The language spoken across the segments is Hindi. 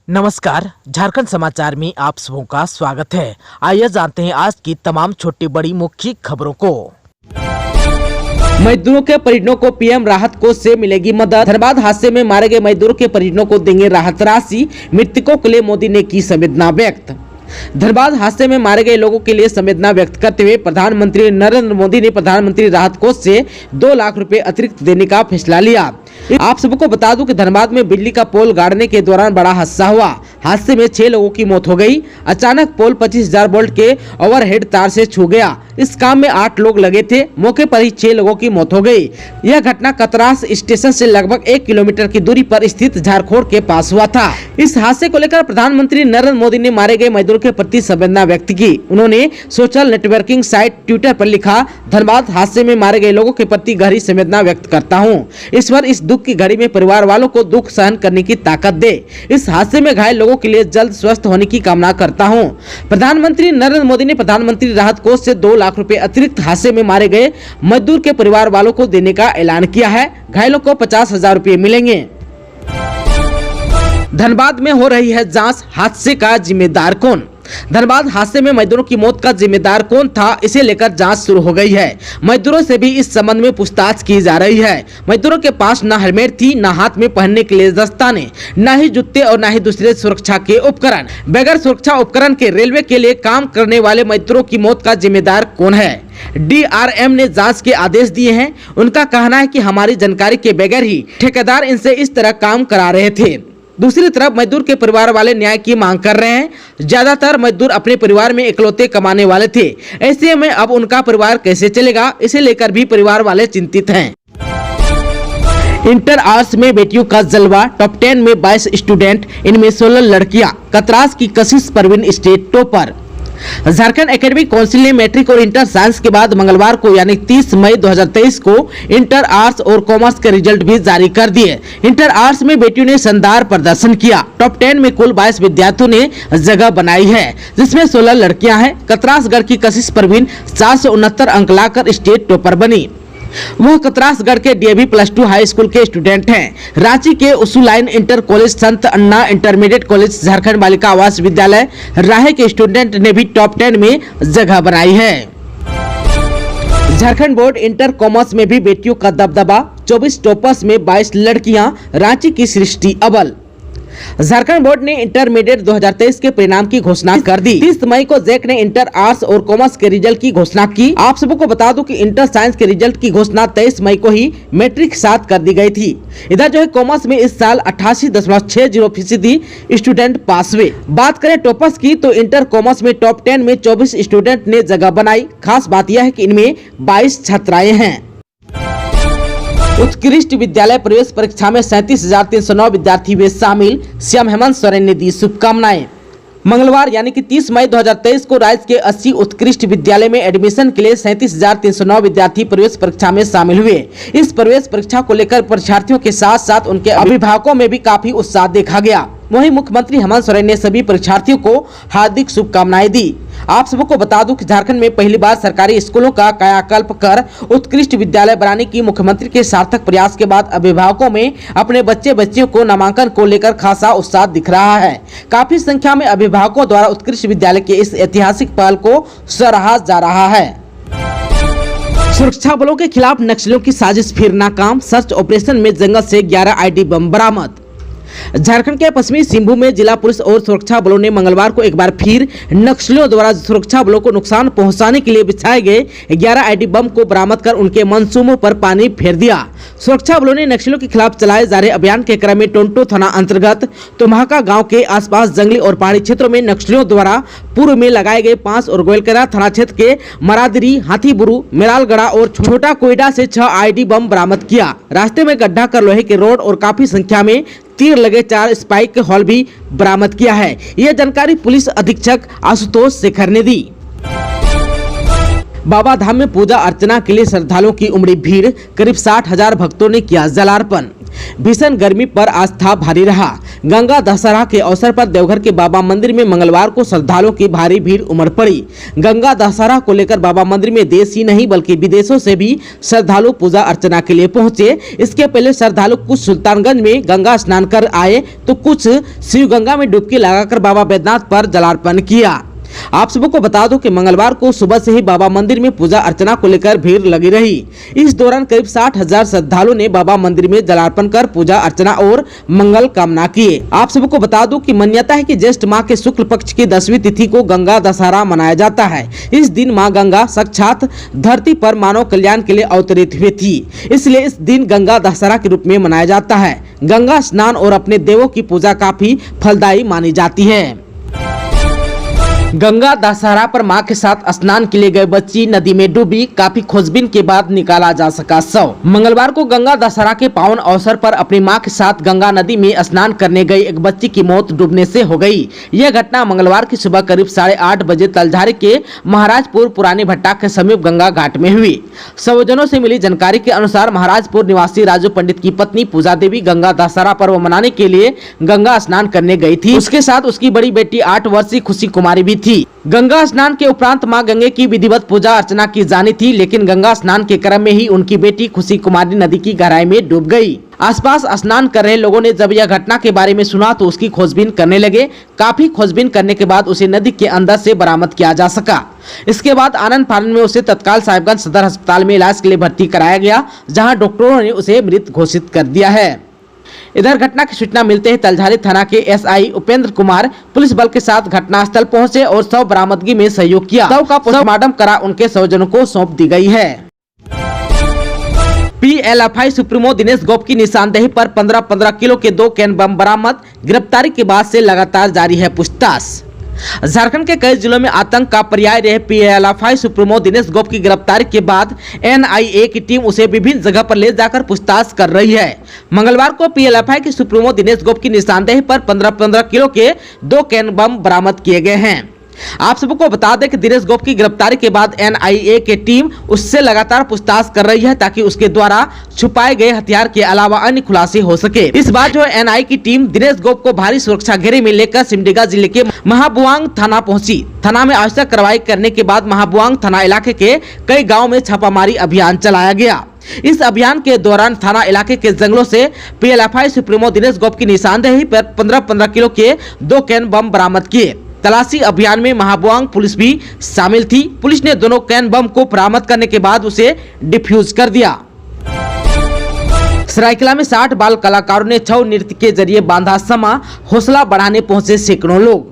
नमस्कार, झारखंड समाचार में आप सबों का स्वागत है। आइए जानते हैं आज की तमाम छोटी बड़ी मुख्य खबरों को। मजदूरों के परिजनों को पीएम राहत कोष से मिलेगी मदद। धनबाद हादसे में मारे गए मजदूरों के परिजनों को देंगे राहत राशि। मृतकों के लिए मोदी ने की संवेदना व्यक्त। धनबाद हादसे में मारे गए लोगों के लिए संवेदना व्यक्त करते हुए प्रधानमंत्री नरेंद्र मोदी ने प्रधानमंत्री राहत कोष से 2 लाख रुपए अतिरिक्त देने का फैसला लिया। आप सबको बता दूं कि धनबाद में बिजली का पोल गाड़ने के दौरान बड़ा हादसा हुआ। हादसे में 6 लोगों की मौत हो गई। अचानक पोल 25,000 वोल्ट के ओवरहेड तार से छू गया। इस काम में 8 लोग लगे थे। मौके पर ही 6 लोगों की मौत हो गई। यह घटना कतरास स्टेशन से लगभग 1 किलोमीटर की दूरी पर स्थित झारखोड़ के पास हुआ था। इस हादसे को लेकर प्रधानमंत्री नरेंद्र मोदी ने मारे गए मजदूरों के प्रति संवेदना व्यक्त की। उन्होंने सोशल नेटवर्किंग साइट ट्विटर पर लिखा, धनबाद हादसे में मारे गए लोगों के प्रति गहरी संवेदना व्यक्त करता हूँ। ईश्वर इस दुख की घड़ी में परिवार वालों को दुख सहन करने की ताकत दे। इस हादसे में घायल लोगों के लिए जल्द स्वस्थ होने की कामना करता हूं। प्रधानमंत्री नरेंद्र मोदी ने प्रधानमंत्री राहत कोष से 2 लाख रुपए अतिरिक्त हादसे में मारे गए मजदूर के परिवार वालों को देने का ऐलान किया है। घायलों को 50,000 रुपए मिलेंगे। धनबाद में हो रही है जांच, हादसे का जिम्मेदार कौन? धनबाद हादसे में मजदूरों की मौत का जिम्मेदार कौन था, इसे लेकर जांच शुरू हो गई है। मजदूरों से भी इस संबंध में पूछताछ की जा रही है। मजदूरों के पास न हेलमेट थी, न हाथ में पहनने के लिए दस्ताने, न ही जूते और न ही दूसरे सुरक्षा के उपकरण। बगैर सुरक्षा उपकरण के रेलवे के लिए काम करने वाले मजदूरों की मौत का जिम्मेदार कौन है? DRM ने जांच के आदेश दिए हैं। उनका कहना है कि हमारी जानकारी के बगैर ही ठेकेदार इनसे इस तरह काम करा रहे थे। दूसरी तरफ मजदूर के परिवार वाले न्याय की मांग कर रहे हैं। ज्यादातर मजदूर अपने परिवार में इकलौते कमाने वाले थे। ऐसे में अब उनका परिवार कैसे चलेगा, इसे लेकर भी परिवार वाले चिंतित हैं। इंटर आर्ट्स में बेटियों का जलवा, टॉप 10 में 22 स्टूडेंट, इनमें 16 लड़कियां। कतरास की कशिश Parveen state topper. Jharkhand academic council ने मैट्रिक और इंटर साइंस के बाद मंगलवार को यानी 30 मई 2023 को इंटर आर्ट्स और कॉमर्स के रिजल्ट भी जारी कर दिए। इंटर आर्ट्स में बेटियों ने शानदार प्रदर्शन किया। टॉप 10 में कुल 22 विद्यार्थियों ने जगह बनाई है, जिसमें 16 लड़कियां हैं। कतरासगढ़ की कशिश परवीन 469 अंक लाकर स्टेट टॉपर बनी। वह कतरासगढ़ के DAV +2 हाई स्कूल के स्टूडेंट हैं। रांची के उसूलाइन इंटर कॉलेज, संत अन्ना इंटरमीडिएट कॉलेज, झारखंड बालिका आवास विद्यालय राहे के स्टूडेंट ने भी टॉप 10 में जगह बनाई है। झारखंड बोर्ड इंटर कॉमर्स में भी बेटियों का दबदबा, 24 टॉपर्स में 22 लड़कियां, रांची की सृष्टि अव्वल। झारखंड बोर्ड ने इंटरमीडिएट 2023 के परिणाम की घोषणा कर दी। 30 मई को जैक ने इंटर आर्ट्स और कॉमर्स के रिजल्ट की घोषणा की। आप सबको बता दूं कि इंटर साइंस के रिजल्ट की घोषणा 23 मई को ही मैट्रिक साथ कर दी गई थी। इधर जो है कॉमर्स में इस साल 88.60% स्टूडेंट पास हुए। बात करें टॉपर्स की तो इंटर कॉमर्स में टॉप 10 में 24 स्टूडेंट ने जगह बनाई। खास बात यह है कि इनमें 22 छात्राएं हैं। उत्कृष्ट विद्यालय प्रवेश परीक्षा में 37,309 विद्यार्थी हुए शामिल। सीएम हेमंत सोरेन ने दी शुभकामनाएं। मंगलवार यानी कि 30 मई 2023 को राज्य के 80 उत्कृष्ट विद्यालय में एडमिशन के लिए 37,309 विद्यार्थी प्रवेश परीक्षा में शामिल हुए। इस प्रवेश परीक्षा को लेकर परीक्षार्थियों के साथ साथ उनके अभिभावकों में भी काफी उत्साह देखा गया। वहीं मुख्यमंत्री हेमंत सोरेन ने सभी परीक्षार्थियों को हार्दिक शुभकामनाएं दी। आप सबको बता दूं कि झारखंड में पहली बार सरकारी स्कूलों का कायाकल्प कर उत्कृष्ट विद्यालय बनाने की मुख्यमंत्री के सार्थक प्रयास के बाद अभिभावकों में अपने बच्चे बच्चियों को नामांकन को लेकर खासा उत्साह दिख रहा है। काफी संख्या में अभिभावकों द्वारा उत्कृष्ट विद्यालय के इस ऐतिहासिक पहल को सराहा जा रहा है। सुरक्षा बलों के खिलाफ नक्सलियों की साजिश फिर नाकाम, सर्च ऑपरेशन में जंगल से 11 ID बम बरामद। झारखंड के पश्चिमी सिंहभूम में जिला पुलिस और सुरक्षा बलों ने मंगलवार को एक बार फिर नक्सलियों द्वारा सुरक्षा बलों को नुकसान पहुंचाने के लिए बिछाए गए 11 ID बम को बरामद कर उनके मंसूबों पर पानी फेर दिया। सुरक्षा बलों ने नक्सलियों के खिलाफ चलाए जा रहे अभियान के क्रम में टोंटो थाना अंतर्गत तुम्हाका गांव के आसपास जंगली और पहाड़ी क्षेत्रों में नक्सलियों द्वारा पूर्व में लगाए गए 5 और गोयलकेरा थाना क्षेत्र के मरादरी, हाथीबुरु, मेरालगढ़ा और छोटा कोयडा से 6 ID बम बरामद किया। रास्ते में गड्ढा कर लोहे के रोड और काफी संख्या में तीर लगे 4 स्पाइक हॉल भी बरामद किया है। यह जानकारी पुलिस अधीक्षक आशुतोष शेखर ने दी। बाबा धाम में पूजा अर्चना के लिए श्रद्धालुओं की उमड़ी भीड़, करीब 60,000 भक्तों ने किया जलार्पण। भीषण गर्मी पर आस्था भारी रहा। गंगा दशहरा के अवसर पर देवघर के बाबा मंदिर में मंगलवार को श्रद्धालुओं की भारी भीड़ उमड़ पड़ी। गंगा दशहरा को लेकर बाबा मंदिर में देश ही नहीं बल्कि विदेशों से भी श्रद्धालु पूजा अर्चना के लिए पहुंचे। इसके पहले श्रद्धालु कुछ सुल्तानगंज में गंगा स्नान कर आए तो कुछ शिव गंगा में डुबकी लगाकर बाबा बैद्यनाथ पर जलार्पण किया। आप सबको को बता दो कि मंगलवार को सुबह से ही बाबा मंदिर में पूजा अर्चना को लेकर भीड़ लगी रही। इस दौरान करीब 60,000 श्रद्धालुओं ने बाबा मंदिर में जलार्पण कर पूजा अर्चना और मंगल कामना किए। आप सबको को बता दो कि मान्यता है कि ज्येष्ठ माह के शुक्ल पक्ष की 10वीं तिथि को गंगा दशहरा मनाया जाता है। इस दिन माँ गंगा साक्षात धरती पर मानव कल्याण के लिए अवतरित हुई थी, इसलिए इस दिन गंगा दशहरा के रूप में मनाया जाता है। गंगा स्नान और अपने देवों की पूजा काफी फलदायी मानी जाती है। गंगा दशहरा पर मां के साथ स्नान के लिए गए बच्ची नदी में डूबी, काफी खोजबीन के बाद निकाला जा सका शव। मंगलवार को गंगा दशहरा के पावन अवसर पर अपनी मां के साथ गंगा नदी में स्नान करने गई एक बच्ची की मौत डूबने से हो गई। यह घटना मंगलवार की सुबह करीब 8:30 बजे तलझारी के महाराजपुर पुरानी भट्टा के समीप गंगा घाट में हुई। स्वजनों से मिली जानकारी के अनुसार महाराजपुर निवासी राजू पंडित की पत्नी पूजा देवी गंगा दशहरा पर्व मनाने के लिए गंगा स्नान करने गई थी। उसके साथ उसकी बड़ी बेटी 8 वर्षीय खुशी कुमारी भी थी। गंगा स्नान के उपरांत मां गंगे की विधिवत पूजा अर्चना की जानी थी, लेकिन गंगा स्नान के क्रम में ही उनकी बेटी खुशी कुमारी नदी की गहराई में डूब गई। आसपास स्नान कर रहे लोगों ने जब यह घटना के बारे में सुना तो उसकी खोजबीन करने लगे। काफी खोजबीन करने के बाद उसे नदी के अंदर से बरामद किया जा सका। इसके बाद आनंद फानंद में उसे तत्काल साहिबगंज सदर अस्पताल में इलाज के लिए भर्ती कराया गया, जहाँ डॉक्टरों ने उसे मृत घोषित कर दिया है। इधर घटना की सूचना मिलते ही तलझारी थाना के एसआई उपेंद्र कुमार पुलिस बल के साथ घटनास्थल पहुंचे और शव बरामदगी में सहयोग किया। शव का पोस्टमार्टम करा उनके स्वजनों को सौंप दी गई है। पीएलएफआई सुप्रीमो दिनेश गोप की निशानदेही पर 15-15 किलो के 2 कैन बम बरामद। गिरफ्तारी के बाद से लगातार जारी है पूछताछ। झारखंड के कई जिलों में आतंक का पर्याय रहे पीएलएफआई सुप्रीमो दिनेश गोप की गिरफ्तारी के बाद एनआईए की टीम उसे विभिन्न जगह पर ले जाकर पूछताछ कर रही है। मंगलवार को पीएलएफआई के सुप्रीमो दिनेश गोप की निशानदेही पर 15-15 किलो के 2 कैन बम बरामद किए गए हैं। आप सबको बता दें कि दिनेश गोप की गिरफ्तारी के बाद एनआईए की टीम उससे लगातार पूछताछ कर रही है ताकि उसके द्वारा छुपाए गए हथियार के अलावा अन्य खुलासे हो सके। इस बार जो एनआई की टीम दिनेश गोप को भारी सुरक्षा घेरे में लेकर सिमडेगा जिले के महाबुआंग थाना पहुंची। थाना में आवश्यक कार्रवाई करने के बाद महाबुआंग थाना इलाके के कई गाँव में छापामारी अभियान चलाया गया। इस अभियान के दौरान थाना इलाके के जंगलों से पीएलएफआई सुप्रीमो दिनेश गोप की निशानदेही पर 15-15 किलो के 2 कैन बम बरामद किए। तलाशी अभियान में महाबुआंग पुलिस भी शामिल थी। पुलिस ने दोनों कैन बम को बरामद करने के बाद उसे डिफ्यूज कर दिया। सरायकेला में 60 बाल कलाकारों ने छऊ नृत्य के जरिए बांधा समा, हौसला बढ़ाने पहुंचे सैकड़ों लोग।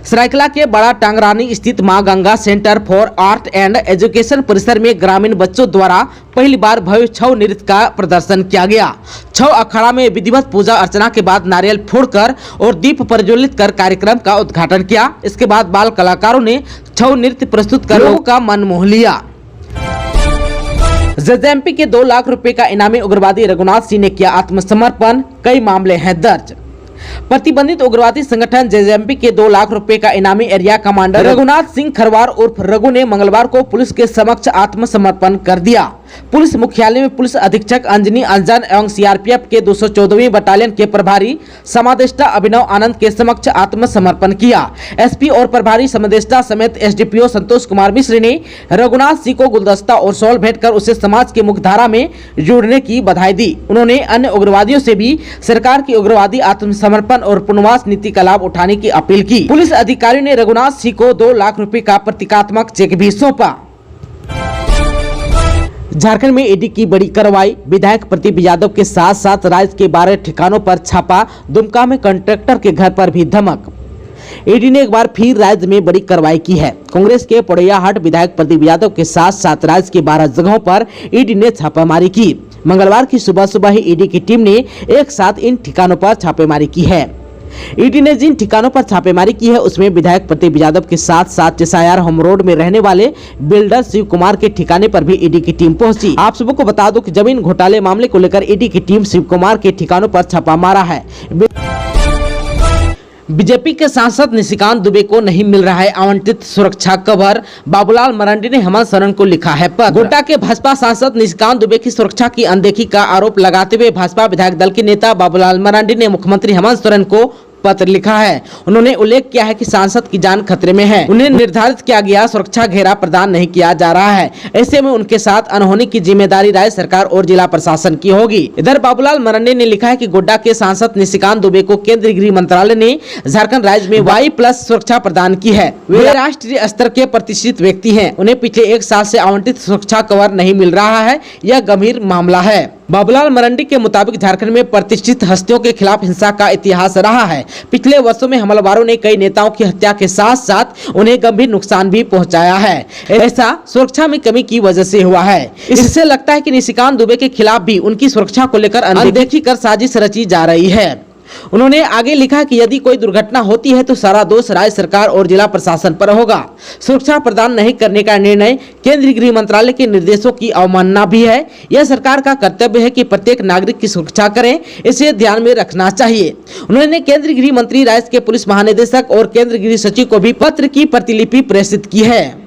सरायकेला के बड़ा टांगरानी स्थित मां Ganga centre for art and education परिसर में ग्रामीण बच्चों द्वारा पहली बार भव्य छऊ नृत्य का प्रदर्शन किया गया। छऊ अखाड़ा में विधिवत पूजा अर्चना के बाद नारियल फोड़कर और दीप प्रज्वलित कर कार्यक्रम का उद्घाटन किया। इसके बाद बाल कलाकारों ने छऊ नृत्य प्रस्तुत कर लोगों का मन मोह लिया। जेजेएमपी के 2 लाख रुपए का इनामी उग्रवादी रघुनाथ सिंह ने किया आत्मसमर्पण, कई मामले हैं दर्ज। प्रतिबंधित उग्रवादी संगठन जेजेएमपी के 2 लाख रुपए का इनामी एरिया कमांडर रघुनाथ सिंह खरवार उर्फ रघु ने मंगलवार को पुलिस के समक्ष आत्मसमर्पण कर दिया। पुलिस मुख्यालय में पुलिस अधीक्षक अंजनी अंजन एवं सीआरपीएफ के 214वीं बटालियन के प्रभारी समादेष्टा अभिनव आनंद के समक्ष आत्मसमर्पण किया। एसपी और प्रभारी समादेष्टा समेत एसडीपीओ संतोष कुमार मिश्र ने रघुनाथ सिंह को गुलदस्ता और शॉल भेंटकर उसे समाज के मुख्यधारा में जोड़ने की बधाई दी। उन्होंने अन्य उग्रवादियों से भी सरकार की उग्रवादी आत्मसमर्पण और पुनर्वास नीति का लाभ उठाने की अपील की। पुलिस अधिकारियों ने रघुनाथ सिंह को 2 लाख रुपए का प्रतीकात्मक चेक भी सौंपा। झारखंड में ईडी की बड़ी कार्रवाई, विधायक प्रदीप यादव के साथ साथ राज्य के 12 ठिकानों पर छापा, दुमका में कॉन्ट्रैक्टर के घर पर भी धमक। ईडी ने एक बार फिर राज्य में बड़ी कार्रवाई की है। कांग्रेस के पोड़ैयाहाट विधायक प्रदीप यादव के साथ साथ राज्य के 12 जगहों पर ईडी ने छापामारी की। मंगलवार की सुबह सुबह ही ईडी की टीम ने एक साथ इन ठिकानों पर छापेमारी की है। ईडी ने जिन ठिकानों पर छापेमारी की है उसमें विधायक प्रदीप यादव के साथ साथ टिसायार होम रोड में रहने वाले बिल्डर शिव कुमार के ठिकाने पर भी ईडी की टीम पहुंची। आप सबको बता दो कि जमीन घोटाले मामले को लेकर ईडी की टीम शिव कुमार के ठिकानों पर छापा मारा है। बीजेपी के सांसद निशिकांत दुबे को नहीं मिल रहा है आवंटित सुरक्षा कवर। बाबूलाल मरांडी ने हेमंत सोरेन को लिखा है पत्र। गोड्डा के भाजपा सांसद निशिकांत दुबे की सुरक्षा की अनदेखी का आरोप लगाते हुए भाजपा विधायक दल के नेता बाबूलाल मरांडी ने मुख्यमंत्री हेमंत सोरेन को पत्र लिखा है। उन्होंने उल्लेख किया है कि सांसद की जान खतरे में है। उन्हें निर्धारित किया गया सुरक्षा घेरा प्रदान नहीं किया जा रहा है। ऐसे में उनके साथ अनहोनी की जिम्मेदारी राज्य सरकार और जिला प्रशासन की होगी। इधर बाबूलाल मरांडी ने लिखा है कि गोड्डा के सांसद निशिकांत दुबे को केंद्रीय गृह मंत्रालय ने झारखंड राज्य में Y+ सुरक्षा प्रदान की है। वे राष्ट्रीय स्तर के प्रतिष्ठित व्यक्ति हैं। उन्हें पिछले 1 साल से आवंटित सुरक्षा कवर नहीं मिल रहा है। यह गंभीर मामला है। बाबूलाल मरांडी के मुताबिक झारखंड में प्रतिष्ठित हस्तियों के खिलाफ हिंसा का इतिहास रहा है। पिछले वर्षों में हमलावरों ने कई नेताओं की हत्या के साथ साथ उन्हें गंभीर नुकसान भी पहुंचाया है। ऐसा सुरक्षा में कमी की वजह से हुआ है। इससे लगता है कि निशिकांत दुबे के खिलाफ भी उनकी सुरक्षा को लेकर अनदेखी कर साजिश रची जा रही है। उन्होंने आगे लिखा कि यदि कोई दुर्घटना होती है तो सारा दोष राज्य सरकार और जिला प्रशासन पर होगा। सुरक्षा प्रदान नहीं करने का निर्णय केंद्रीय गृह मंत्रालय के निर्देशों की अवमानना भी है। यह सरकार का कर्तव्य है कि प्रत्येक नागरिक की सुरक्षा करें, इसे ध्यान में रखना चाहिए। उन्होंने केंद्रीय गृह मंत्री, राज्य के पुलिस महानिदेशक और केंद्रीय गृह सचिव को भी पत्र की प्रतिलिपि प्रेषित की है।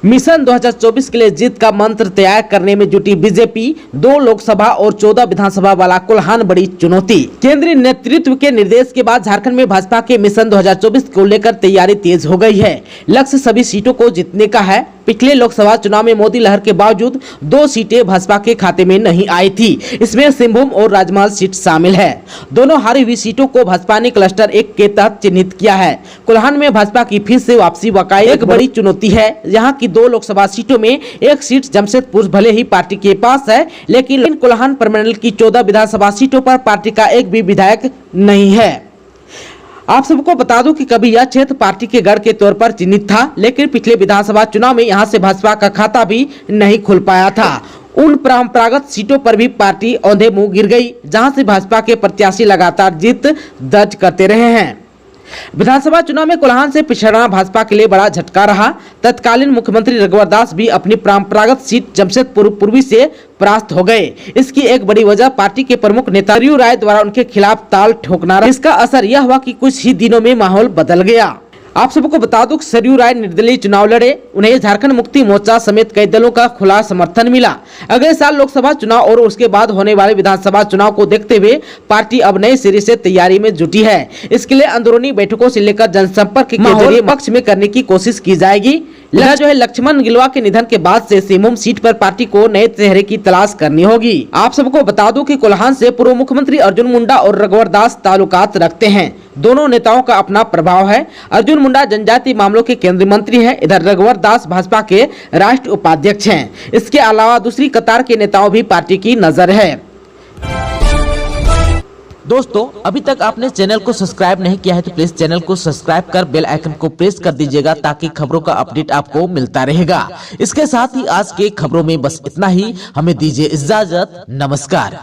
मिशन 2024 के लिए जीत का मंत्र तैयार करने में जुटी बीजेपी। 2 लोकसभा और 14 विधानसभा वाला कोल्हान बड़ी चुनौती। केंद्रीय नेतृत्व के निर्देश के बाद झारखंड में भाजपा के मिशन 2024 को लेकर तैयारी तेज हो गई है। लक्ष्य सभी सीटों को जीतने का है। पिछले लोकसभा चुनाव में मोदी लहर के बावजूद 2 सीटें भाजपा के खाते में नहीं आई थी। इसमें सिंहभूम और राजमहल सीट शामिल है। दोनों हारी हुई सीटों को भाजपा ने क्लस्टर 1 के तहत चिन्हित किया है। कोल्हान में भाजपा की फिर से वापसी वाकई एक बड़ी चुनौती है। यहाँ की 2 लोकसभा सीटों में एक सीट जमशेदपुर भले ही पार्टी के पास है, लेकिन कोल्हान प्रमंडल की 14 विधानसभा सीटों पर पार्टी का एक भी विधायक नहीं है। आप सबको बता दूं कि कभी यह क्षेत्र पार्टी के गढ़ के तौर पर चिन्हित था, लेकिन पिछले विधानसभा चुनाव में यहां से भाजपा का खाता भी नहीं खुल पाया था। उन परंपरागत सीटों पर भी पार्टी औंधे मुंह गिर गई, जहां से भाजपा के प्रत्याशी लगातार जीत दर्ज करते रहे हैं। विधानसभा चुनाव में कोल्हान से पिछड़ना भाजपा के लिए बड़ा झटका रहा। तत्कालीन मुख्यमंत्री रघुवर दास भी अपनी परंपरागत सीट जमशेदपुर पूर्वी से परास्त हो गए। इसकी एक बड़ी वजह पार्टी के प्रमुख नेता सरयू राय द्वारा उनके खिलाफ ताल ठोकना रहा। इसका असर यह हुआ कि कुछ ही दिनों में माहौल बदल गया। आप सबको बता दूं कि सरयू राय निर्दलीय चुनाव लड़े। उन्हें झारखंड मुक्ति मोर्चा समेत कई दलों का खुला समर्थन मिला। अगले साल लोकसभा चुनाव और उसके बाद होने वाले विधानसभा चुनाव को देखते हुए पार्टी अब नए सिरे से तैयारी में जुटी है। इसके लिए अंदरूनी बैठकों से लेकर जनसंपर्क के जरिए पक्ष में करने की कोशिश की जाएगी। लक्ष्मण गिलुआ के निधन के बाद से सिंहभूम सीट पर पार्टी को नए चेहरे की तलाश करनी होगी। आप सबको बता दूं कि कोल्हान से पूर्व मुख्यमंत्री अर्जुन मुंडा और रघुवर दास ताल्लुकात रखते हैं। दोनों नेताओं का अपना प्रभाव है। अर्जुन मुंडा जनजातीय मामलों के केंद्रीय मंत्री हैं। इधर रघुवर दास भाजपा के राष्ट्रीय उपाध्यक्ष हैं। इसके अलावा दूसरी कतार के नेताओं भी पार्टी की नजर है। दोस्तों, अभी तक आपने चैनल को सब्सक्राइब नहीं किया है तो प्लीज चैनल को सब्सक्राइब कर बेल आइकन को प्रेस कर दीजिएगा, ताकि खबरों का अपडेट आपको मिलता रहेगा। इसके साथ ही आज के खबरों में बस इतना ही। हमें दीजिए इजाजत। नमस्कार।